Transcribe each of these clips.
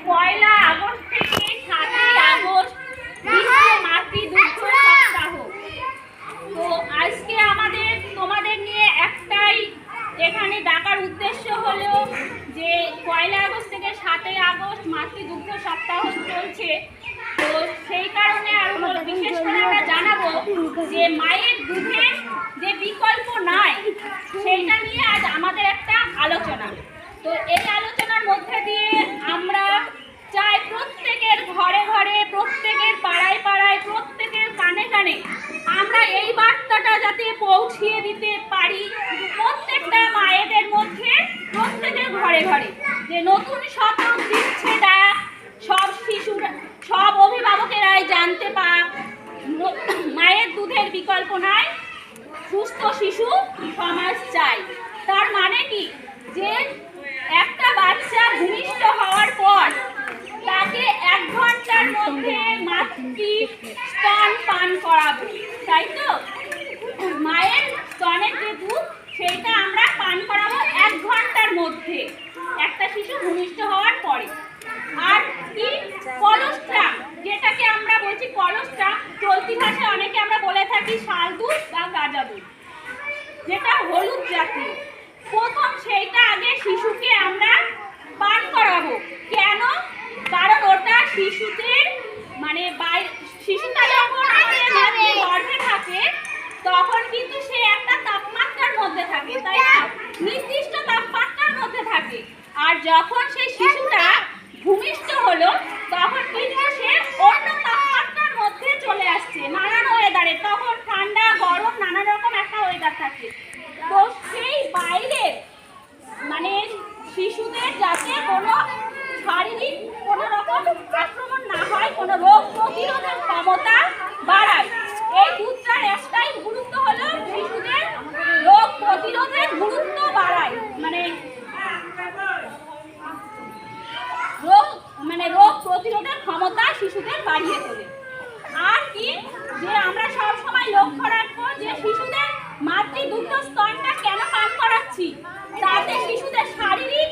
পয়লা August থেকে 7ই August বিশ্ব মাতৃদুগ্ধ সপ্তাহ। তো আজকে তোমাদের নিয়ে একটাই এখানে ডাকার উদ্দেশ্য হলো যে পয়লা আগস্ট থেকে 7ই আগস্ট মাতৃদুগ্ধ সপ্তাহ চলছে। তো সেই কারণে আরো বিশেষ করে আমরা জানাবো যে মায়ের দুধের যে বিকল্প নাই সেইটা নিয়ে আজ আমাদের একটা আলোচনা। তো এই আলোচনার মধ্যে দিয়ে আমরা চাই প্রত্যেকের ঘরে ঘরে, প্রত্যেকের পাড়ায় পাড়ায়, প্রত্যেকের কানে কানে আমরা এই বার্তাটা যাতে পৌঁছিয়ে দিতে পারি প্রত্যেকটা মায়েদের মধ্যে, প্রত্যেকের ঘরে ঘরে, যে নতুন শতক দিচ্ছে ডাক, সব শিশুরা, সব অভিভাবকেরাই জানতে পাক মায়ের দুধের বিকল্প নাই, সুস্থ শিশু সমাজ চাই। তার মানে কি, যে একটা বাচ্চা ভূমিষ্ঠ হওয়ার পর তাকে 1 ঘন্টার মধ্যে মাতৃ স্তন পান করাবো, তাই তো? মায়ের স্তনের যে দুধ সেইটা আমরা পান করাবো 1 ঘন্টার মধ্যে একটা শিশু ভূমিষ্ঠ হওয়ার পরে। আর কি কলস্ট্রাম, যেটাকে আমরা বলছি কলস্ট্রাম, চলতি ভাষায় অনেকে আমরা বলে থাকি শাল দুধ বা গাজা দুধ, যেটা হলুদ জাতীয়, প্রথম সেইটা আগে শিশুকে আমরা পান করাবো। কেন? কারণ ওটা শিশুদের শিশুটা যখন গর্ভে থাকে তখন কিন্তু সে একটা তাপমাত্রার মধ্যে থাকে, তাই না? নির্দিষ্ট তাপমাত্রার মধ্যে থাকে। আর যখন সেই শিশুটা ভূমিষ্ঠ হলো তখন কিন্তু সে অন্য তাপমাত্রার মধ্যে চলে আসছে, নানান ওয়েদারে, তখন ঠান্ডা গরম নানা রকম একটা ওয়েদার থাকে। তো সেই বাইরে শিশুদের যাতে কোনো শারীরিক কোনো রকম আক্রমণ না হয়, কোনো রোগ প্রতিরোধের ক্ষমতা বাড়ায়, এই দুধটার একটাই গুরুত্ব হলো শিশুদের রোগ প্রতিরোধের গুরুত্ব বাড়ায়, রোগ প্রতিরোধের ক্ষমতা শিশুদের বাড়িয়ে তোলে। আর কি, যে আমরা সব সময় লক্ষ্য রাখবো যে শিশুদের মাতৃদুগ্ধ স্তনটা কেন পান করাচ্ছি, তাতে শিশুদের শারীরিক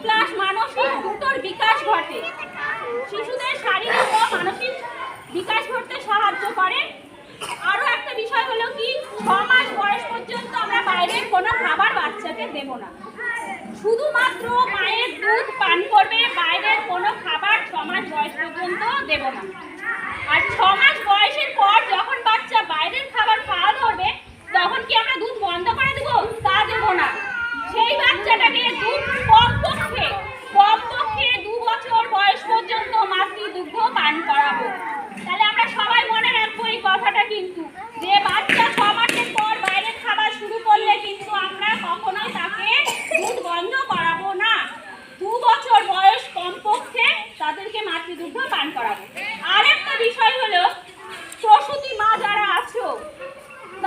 প্লাস মানসিক দুটোর বিকাশ ঘটে। শিশুদের শারীরিক ও মানসিক বিকাশ ঘটতে সাহায্য করে। আরো একটা বিষয় হলো কি, 6 মাস বয়স পর্যন্ত আমরা বাইরের কোনো খাবার বাচ্চাকে দেব না, শুধুমাত্র মায়ের দুধ পান করবে, বাইরের কোনো খাবার 6 মাস বয়স পর্যন্ত দেব না। আর 6 মাস বয়সের পর যখন বাচ্চা বাইরের খাবার খাওয়া ধরবে তখন কি আমরা দুধ বন্ধ করে দেবো? তা দেব না। সেই বাচ্চাটাকে দুধ কমপক্ষে 2 বছর বয়স পর্যন্ত মাতৃদুগ্ধ পান করাবো। তাহলে আমরা সবাই মনে রাখবো এই কথাটা, কিন্তু যে বাচ্চা 6 মাসের পর বাইরের খাবার শুরু করলে কিন্তু আমরা কখনোই তাকে দুধ বন্ধ করাবো না। 2 বছর বয়স কমপক্ষে তাদেরকে মাতৃদুগ্ধ পান করাবো। আর একটা বিষয় হলো, প্রসূতি মা যারা আছো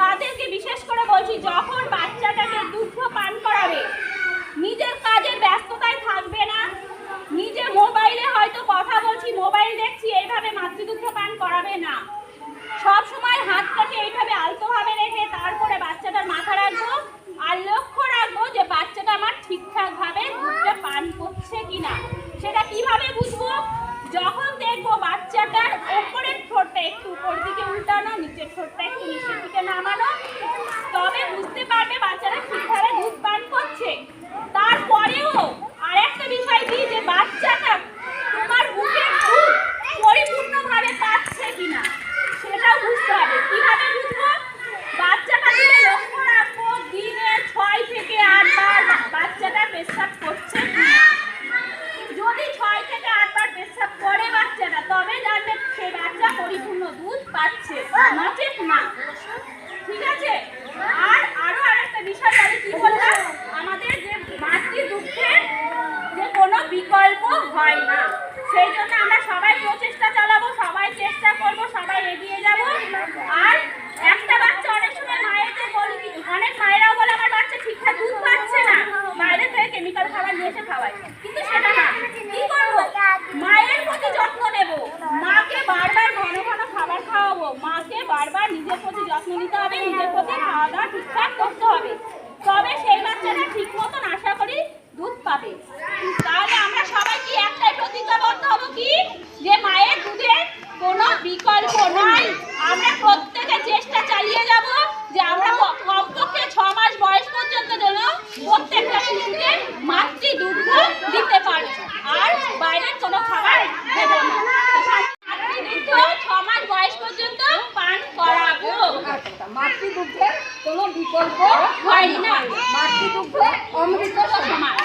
তাদেরকে বিশেষ করে বলছি, যখন বাচ্চাটাকে দুগ্ধ পান করাবে নিজের কাজের ব্যস্ততায় থাকবে না, নিজে মোবাইলে হয়তো কথা বলছি, মোবাইল দেখছি, এইভাবে মাতৃদুগ্ধ পান করাবে না। সব সময় হাতটাকে এইভাবে আলতোভাবে রেখে তারপরে বাচ্চাটার মাথা রাখবো আর লক্ষ্য রাখবো যে বাচ্চাটা আমার ঠিকঠাক ভাবে দুধটা পান করছে কিনা। সেটা কিভাবে বুঝবো? যখন দেখবো বাচ্চাটার ওপরের ঠোঁটটা একটু উপর দিকে উল্টানো, নিচের ঠোঁটটা একটু নিচের দিকে নামানো, তবে বুঝতে পারবে বাচ্চাটা ঠিকভাবে দুধ পান করছে। তারপরেও আর একটা বিষয় কি, যে বাচ্চাটা তোমার বুকের দুধ পরিপূর্ণভাবে পাচ্ছে কিনা সেটাও বুঝতে হবে। কিভাবে বুঝবো? বাচ্চাটা দিকে লক্ষ্য রাখবো, দিনে 6 থেকে 8 বার বাচ্চাটা পেশাব করছে কিনা। যদি 6 থেকে 8 বার পেশাব করে বাচ্চাটা, তবে জানবে সে বাচ্চা পরিপূর্ণ দুধ পাচ্ছে, নচেত না। ঠিক আছে? আর আরো আরেকটা বিষয় আমি কি বললাম, আমাদের যে মাতৃদুগ্ধের যে কোনো বিকল্প হয় না, সেই জন্য আমরা সবাই প্রচেষ্টা চালাবো, সবাই চেষ্টা করবো, সবাই এগিয়ে যাব। আর একটা বাচ্চা অনেক সময় মায়েদের বলি, অনেক মায়েরাও বলে আমার বাচ্চা ঠিকঠাক দুধ পাচ্ছে না, বাইরে থেকে কেমিক্যাল খাবার নিয়ে এসে খাওয়াই, কিন্তু সেটা না। কি করবো? মায়ের প্রতি যত্ন নেব, মাকে বারবার ঘন ঘন খাবার খাওয়াবো, মাকে বারবার নিজের প্রতি যত্ন নিতে হবে, নিজের প্রতি খাওয়া দাওয়া ঠিকঠাক করতে হবে, তবে সেই বাচ্চাটা ঠিক মতন আশা করি দুধ পাবে। তাহলে আমরা সবাই কি একটাই প্রতিজ্ঞাবদ্ধ হব কি, যে মায়ের দুধের কোনো বিকল্প নাই। আমরা প্রত্যেকে চেষ্টা চালিয়ে যাব যে আমরা কমপক্ষে 6 মাস বয়স পর্যন্ত যেন প্রত্যেকটা শিশুকে মাতৃ দুধ দিতে পারি, আর বাইরের কোনো খাবার দেব না। মাতৃ দুধ 6 মাস বয়স পর্যন্ত পান করাবো। মাতৃদুগ্ধের কোনো বিকল্প হয় না, মাতৃদুগ্ধ অমৃত সমান।